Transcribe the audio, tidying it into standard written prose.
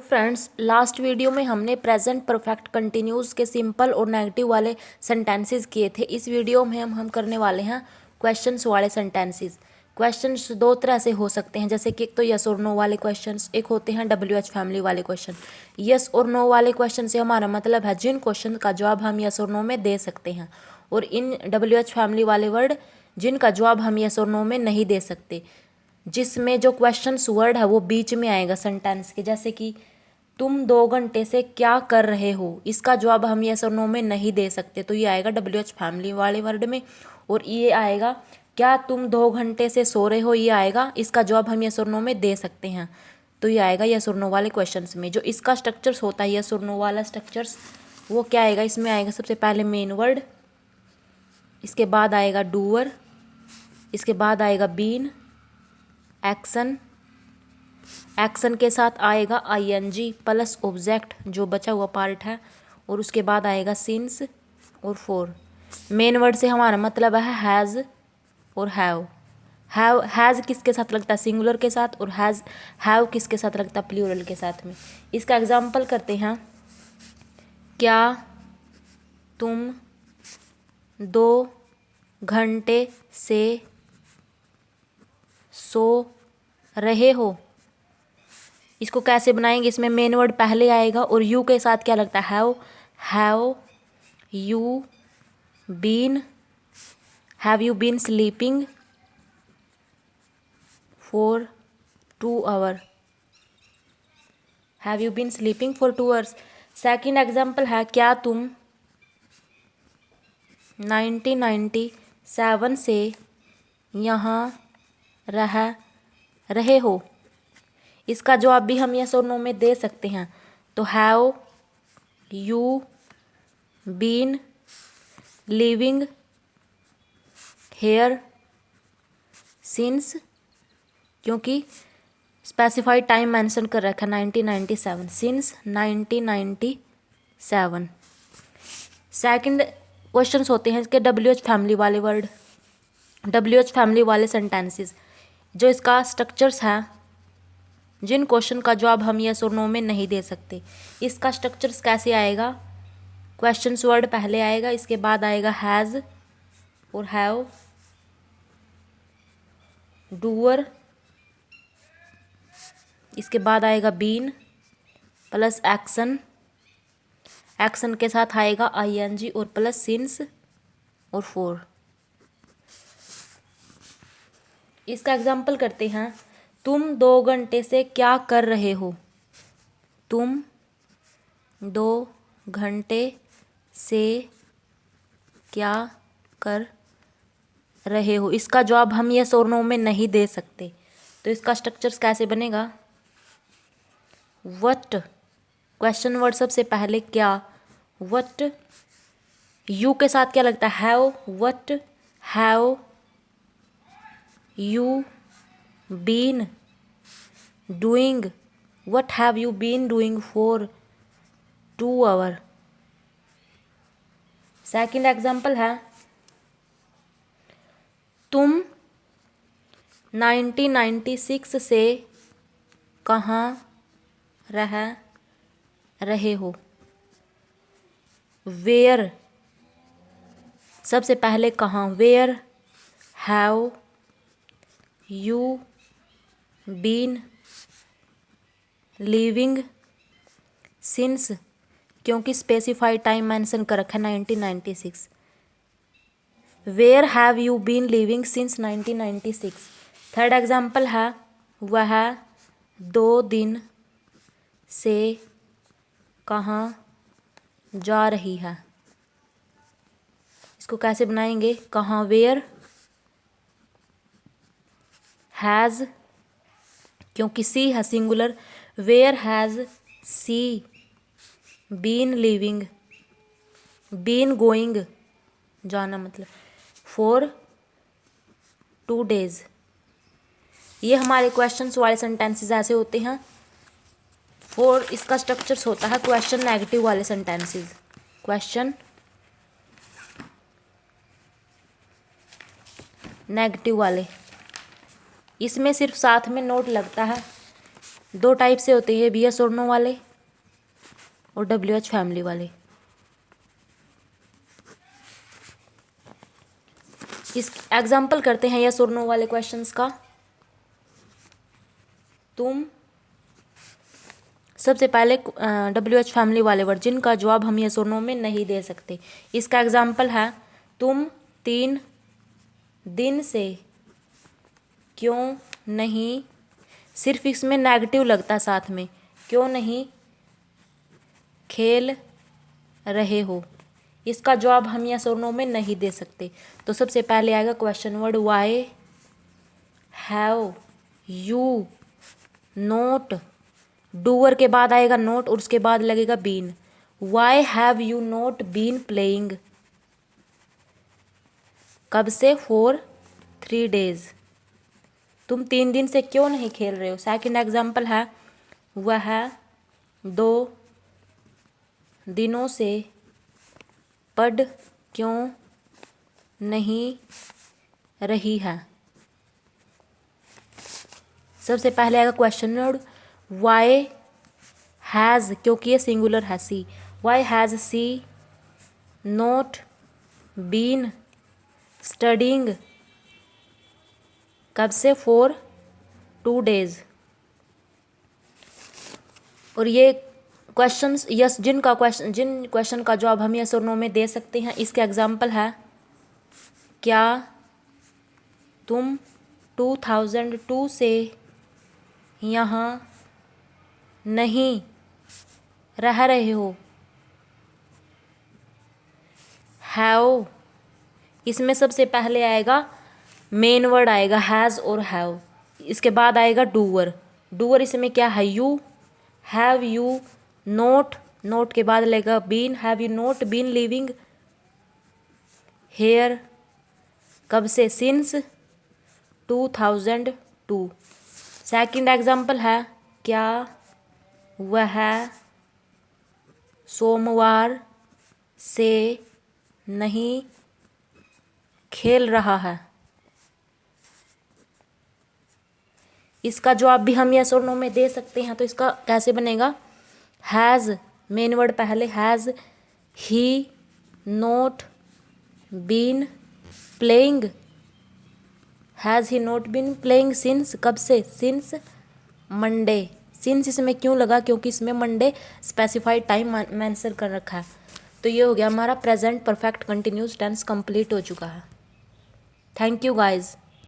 Friends, last video में हमने present perfect continuous के सिंपल और नेगेटिव वाले सेंटेंसेस किए थे। इस वीडियो में हम करने वाले हैं क्वेश्चंस वाले सेंटेंसेस। क्वेश्चंस दो तरह से हो सकते हैं, जैसे कि एक तो यस और नो वाले क्वेश्चंस, एक होते हैं WH फैमिली वाले क्वेश्चन। यस और नो वाले क्वेश्चन से हमारा मतलब है जिन क्वेश्चन का जवाब हम यस और नो में दे सकते हैं, और इन WH फैमिली वाले वर्ड जिनका जवाब हम यस और नो में नहीं दे सकते, जिसमें जो क्वेश्चंस वर्ड है वो बीच में आएगा सेंटेंस के। जैसे कि तुम 2 घंटे से क्या कर रहे हो, इसका जवाब हम यस और नो में नहीं दे सकते, तो ये आएगा WH फैमिली वाले वर्ड में। और ये आएगा क्या तुम 2 घंटे से सो रहे हो, ये आएगा, इसका जवाब हम यस और नो में दे सकते हैं, तो ये आएगा यस और नो वाले क्वेश्चंस में। जो इसका स्ट्रक्चर्स होता है यस और नो वाला स्ट्रक्चर्स, वो क्या आएगा, इसमें आएगा सबसे पहले मेन वर्ड, इसके बाद आएगा डूअर, इसके बाद आएगा बीन, एक्शन, एक्शन के साथ आएगा ING प्लस ऑब्जेक्ट जो बचा हुआ पार्ट है, और उसके बाद आएगा सिंस और फॉर। मेन वर्ड से हमारा मतलब है हैज़ और हैव। हैज़ किसके साथ लगता है, सिंगुलर के साथ, और हैव किसके साथ लगता है, प्लूरल के साथ में। इसका एग्जाम्पल करते हैं। क्या तुम 2 घंटे से सो रहे हो, इसको कैसे बनाएंगे, इसमें मेन वर्ड पहले आएगा और यू के साथ क्या लगता है, have you been, have you been sleeping for 2 hour, have you been sleeping for 2 hours. Second example है, क्या तुम 1997 से यहाँ रह रहे हो, इसका जवाब भी हम यस और नो में दे सकते हैं, तो have you been living here since, क्योंकि स्पेसिफाइड टाइम मेंशन कर रखा है 1997, सिंस 1997। सेकंड क्वेश्चंस होते हैं इसके WH फैमिली वाले वर्ड, WH फैमिली वाले सेंटेंसेस। जो इसका स्ट्रक्चर्स है, जिन क्वेश्चन का जवाब हम यस और नो में नहीं दे सकते, इसका स्ट्रक्चर्स कैसे आएगा, क्वेश्चंस वर्ड पहले आएगा, इसके बाद आएगा हैज़ और हैव, डूअर, इसके बाद आएगा बीन प्लस एक्शन, एक्शन के साथ आएगा ING और प्लस सिंस और फॉर। इसका एग्जाम्पल करते हैं। तुम 2 घंटे से क्या कर रहे हो, तुम 2 घंटे से क्या कर रहे हो, इसका जवाब हम यस और नो में नहीं दे सकते, तो इसका स्ट्रक्चर्स कैसे बनेगा, व्हाट, क्वेश्चन वर्ड सबसे पहले क्या, व्हाट, यू के साथ क्या लगता है, have, what have you been doing, what have you been doing for 2 hour. Second example है, तुम 1996 से कहाँ रह रहे हो, वेयर, सबसे पहले कहाँ, where have you been living since, क्योंकि स्पेसिफाइड टाइम मेंशन कर रखा है 1996, where have you been living since 1996। Third example है, वह 2 दिन से कहाँ जा रही है, इसको कैसे बनाएंगे, कहाँ, वेयर, हैज़, क्योंकि सी है singular, where has she been living, been going, जाना मतलब, फॉर 2 days। ये हमारे क्वेश्चंस वाले सेंटेंसेस ऐसे होते हैं। फॉर इसका स्ट्रक्चर्स होता है क्वेश्चन नेगेटिव वाले सेंटेंसेस, क्वेश्चन नेगेटिव वाले, इसमें सिर्फ साथ में नोट लगता है दो टाइप से होते हैं, यस और नो वाले और WH फैमिली वाले। इस एग्जाम्पल करते हैं यस और नो वाले क्वेश्चंस का। तुम सबसे पहले WH फैमिली वाले वर्ड जिनका जवाब हम यस और नो में नहीं दे सकते। इसका एग्जाम्पल है तुम 3 दिन से क्यों नहीं, सिर्फ इसमें नेगेटिव लगता है साथ में, क्यों नहीं खेल रहे हो। इसका जवाब हम यस और नो में नहीं दे सकते। तो सबसे पहले आएगा question word why have you not, doer के बाद आएगा नोट और उसके बाद लगेगा been. Why have you not been playing, कब से, फॉर 3 days, तुम 3 दिन से क्यों नहीं खेल रहे हो। सेकंड एग्जाम्पल है वह 2 दिनों से पढ़ क्यों नहीं रही है। सबसे पहले आएगा क्वेश्चन वर्ड वाई हैज़, क्योंकि ये सिंगुलर है she, why has she not been studying, कब से, फॉर 2 days। और ये क्वेश्चंस यस जिन क्वेश्चन का जवाब हम यस और नो में दे सकते हैं, इसके एग्जाम्पल है क्या तुम 2002 से यहाँ नहीं रह रहे हो। हैव, इसमें सबसे पहले आएगा मेन वर्ड आएगा हैज़ और हैव, इसके बाद आएगा डूअर। डूअर इसमें क्या है, you. Have you not, not के बाद लगेगा been, have you not been living here, कब से, सिंस 2002। सेकंड एग्जाम्पल है क्या वह सोमवार से नहीं खेल रहा है। इसका जवाब भी हम यस और नो में दे सकते हैं। तो इसका कैसे बनेगा, हैज़ मेन वर्ड पहले, has he not been playing, has he not been playing since, कब से, सिंस मंडे। सिंस इसमें क्यों लगा, क्योंकि इसमें मंडे स्पेसिफाइड टाइम मेंशन कर रखा है। तो ये हो गया हमारा present perfect continuous tense complete हो चुका है। Thank you guys.